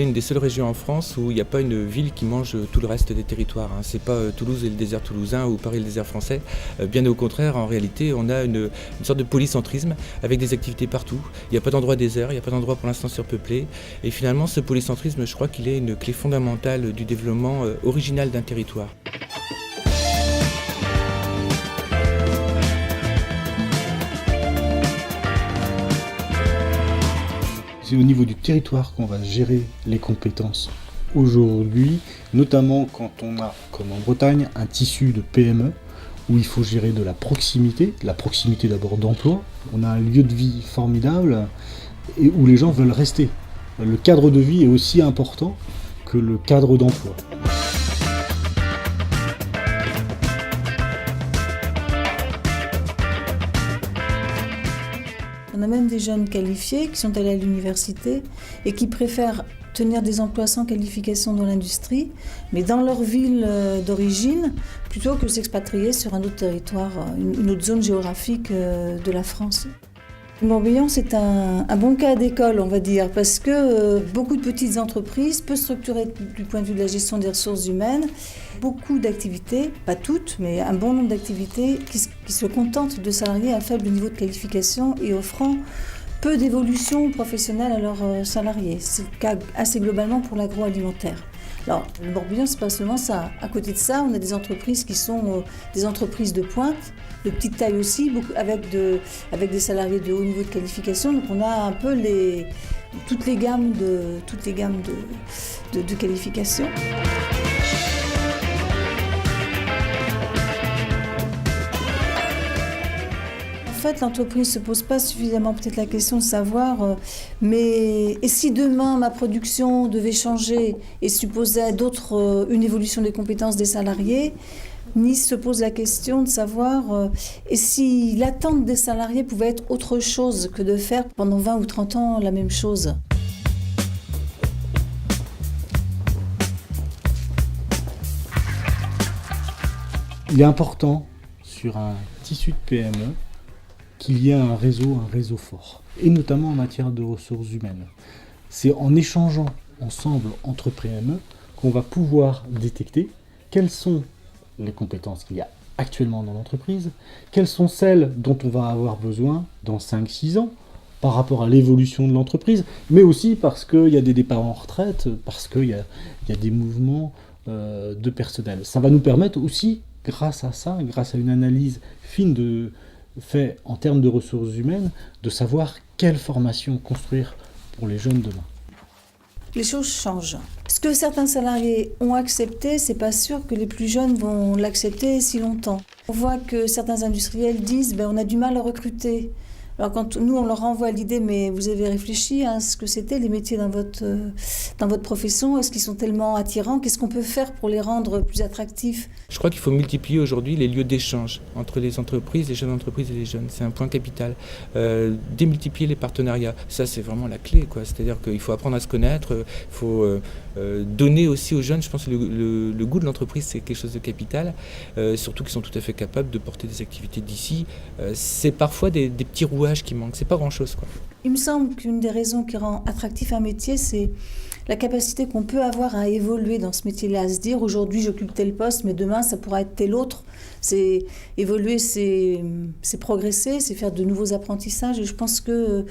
une des seules régions en France où il n'y a pas une ville qui mange tout le reste des territoires. C'est pas Toulouse et le désert toulousain ou Paris et le désert français. Bien au contraire, en réalité, on a une sorte de polycentrisme avec des activités partout. Il n'y a pas d'endroit désert, il n'y a pas d'endroit pour l'instant surpeuplé. Et finalement, ce polycentrisme, je crois qu'il est une clé fondamentale du développement original d'un territoire. C'est au niveau du territoire qu'on va gérer les compétences aujourd'hui, notamment quand on a, comme en Bretagne, un tissu de PME où il faut gérer de la proximité d'abord d'emploi. On a un lieu de vie formidable et où les gens veulent rester. Le cadre de vie est aussi important que le cadre d'emploi. On a même des jeunes qualifiés qui sont allés à l'université et qui préfèrent tenir des emplois sans qualification dans l'industrie, mais dans leur ville d'origine, plutôt que s'expatrier sur un autre territoire, une autre zone géographique de la France. Le Morbihan, c'est un bon cas d'école, on va dire, parce que beaucoup de petites entreprises, peu structurées du point de vue de la gestion des ressources humaines, beaucoup d'activités, pas toutes, mais un bon nombre d'activités qui se contentent de salariés à faible niveau de qualification et offrant peu d'évolution professionnelle à leurs salariés. C'est le cas assez globalement pour l'agroalimentaire. Alors, le Morbihan, c'est pas seulement ça. À côté de ça, on a des entreprises qui sont des entreprises de pointe, de petite taille aussi, avec des salariés de haut niveau de qualification. Donc, on a un peu toutes les gammes de qualification. En fait, l'entreprise ne se pose pas suffisamment peut-être la question de savoir mais et si demain ma production devait changer et supposait une évolution des compétences des salariés, ni se pose la question de savoir et si l'attente des salariés pouvait être autre chose que de faire pendant 20 ou 30 ans la même chose. Il est important sur un tissu de PME qu'il y ait un réseau fort, et notamment en matière de ressources humaines. C'est en échangeant ensemble entre PME qu'on va pouvoir détecter quelles sont les compétences qu'il y a actuellement dans l'entreprise, quelles sont celles dont on va avoir besoin dans 5-6 ans par rapport à l'évolution de l'entreprise, mais aussi parce qu'il y a des départs en retraite, parce qu'il y a des mouvements de personnel. Ça va nous permettre aussi, grâce à ça, grâce à une analyse fine fait en termes de ressources humaines, de savoir quelle formation construire pour les jeunes demain. Les choses changent. Ce que certains salariés ont accepté, c'est pas sûr que les plus jeunes vont l'accepter si longtemps. On voit que certains industriels disent on a du mal à recruter. Alors quand nous on leur renvoie l'idée, mais vous avez réfléchi à ce que c'était les métiers dans votre profession, est-ce qu'ils sont tellement attirants, qu'est-ce qu'on peut faire pour les rendre plus attractifs? Je crois qu'il faut multiplier aujourd'hui les lieux d'échange entre les entreprises, les jeunes entreprises et les jeunes. C'est un point capital. Démultiplier les partenariats, ça c'est vraiment la clé, quoi. C'est-à-dire qu'il faut apprendre à se connaître, il faut donner aussi aux jeunes, je pense que le goût de l'entreprise c'est quelque chose de capital, surtout qu'ils sont tout à fait capables de porter des activités d'ici. C'est parfois des petits rouages qui manquent, c'est pas grand-chose, quoi. Il me semble qu'une des raisons qui rend attractif un métier, c'est la capacité qu'on peut avoir à évoluer dans ce métier-là, à se dire aujourd'hui j'occupe tel poste, mais demain ça pourra être tel autre. C'est évoluer, c'est progresser, c'est faire de nouveaux apprentissages, et je pense que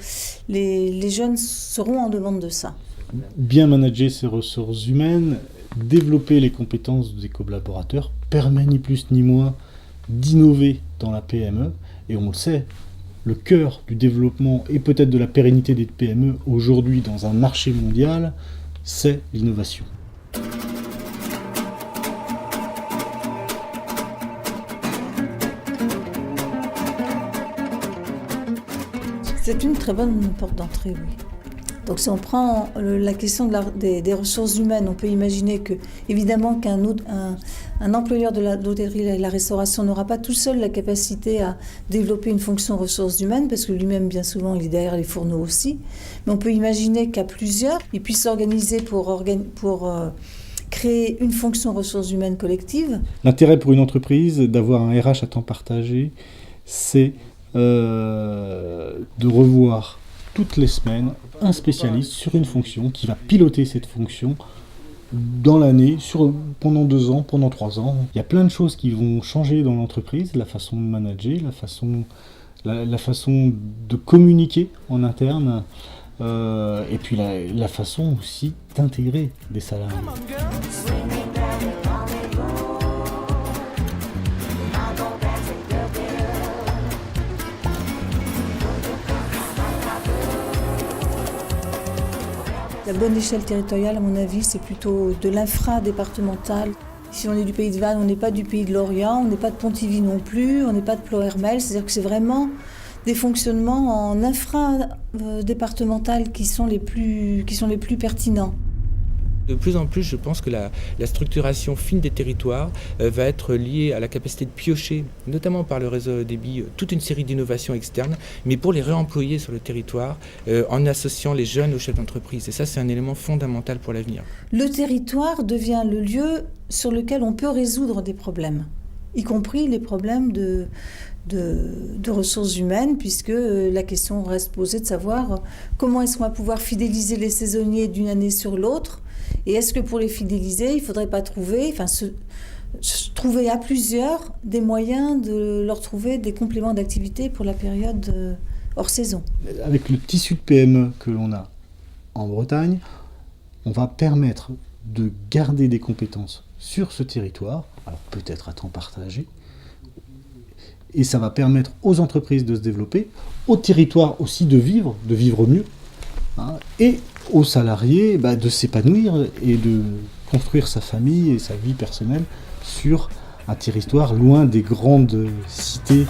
les jeunes seront en demande de ça. Bien manager ses ressources humaines, développer les compétences des collaborateurs, permet ni plus ni moins d'innover dans la PME, et on le sait, le cœur du développement et peut-être de la pérennité des PME aujourd'hui dans un marché mondial, c'est l'innovation. C'est une très bonne porte d'entrée, oui. Donc si on prend la question des ressources humaines, on peut imaginer que, évidemment, un employeur de l'hôtellerie et de la restauration n'aura pas tout seul la capacité à développer une fonction ressources humaines, parce que lui-même, bien souvent, il est derrière les fourneaux aussi. Mais on peut imaginer qu'à plusieurs, ils puissent s'organiser pour créer une fonction ressources humaines collective. L'intérêt pour une entreprise d'avoir un RH à temps partagé, c'est de revoir toutes les semaines un spécialiste sur une fonction qui va piloter cette fonction dans l'année, pendant 2 ans, pendant 3 ans. Il y a plein de choses qui vont changer dans l'entreprise, la façon de manager, la façon de communiquer en interne, et puis la façon aussi d'intégrer des salariés. La bonne échelle territoriale, à mon avis, c'est plutôt de l'infra-départemental. Si on est du Pays de Vannes, on n'est pas du Pays de Lorient, on n'est pas de Pontivy non plus, on n'est pas de Ploërmel. C'est-à-dire que c'est vraiment des fonctionnements en infra-départemental qui sont les plus pertinents. De plus en plus, je pense que la structuration fine des territoires va être liée à la capacité de piocher, notamment par le réseau débit, toute une série d'innovations externes, mais pour les réemployer sur le territoire, en associant les jeunes aux chefs d'entreprise. Et ça, c'est un élément fondamental pour l'avenir. Le territoire devient le lieu sur lequel on peut résoudre des problèmes, y compris les problèmes de ressources humaines, puisque la question reste posée de savoir comment est-ce qu'on va pouvoir fidéliser les saisonniers d'une année sur l'autre. Et est-ce que pour les fidéliser, il ne faudrait pas trouver à plusieurs des moyens de leur trouver des compléments d'activité pour la période hors saison. Avec le tissu de PME que l'on a en Bretagne, on va permettre de garder des compétences sur ce territoire, alors peut-être à temps partagé, et ça va permettre aux entreprises de se développer, au territoire aussi de vivre mieux, et aux salariés de s'épanouir et de construire sa famille et sa vie personnelle sur un territoire loin des grandes cités.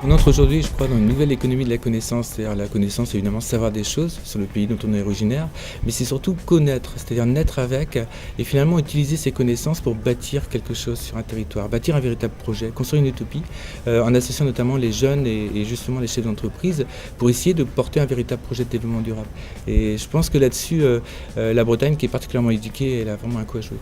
On entre aujourd'hui, je crois, dans une nouvelle économie de la connaissance. C'est-à-dire la connaissance, évidemment, savoir des choses sur le pays dont on est originaire, mais c'est surtout connaître, c'est-à-dire naître avec et finalement utiliser ces connaissances pour bâtir quelque chose sur un territoire, bâtir un véritable projet, construire une utopie, en associant notamment les jeunes et justement les chefs d'entreprise pour essayer de porter un véritable projet de développement durable. Et je pense que là-dessus, la Bretagne, qui est particulièrement éduquée, elle a vraiment un coup à jouer.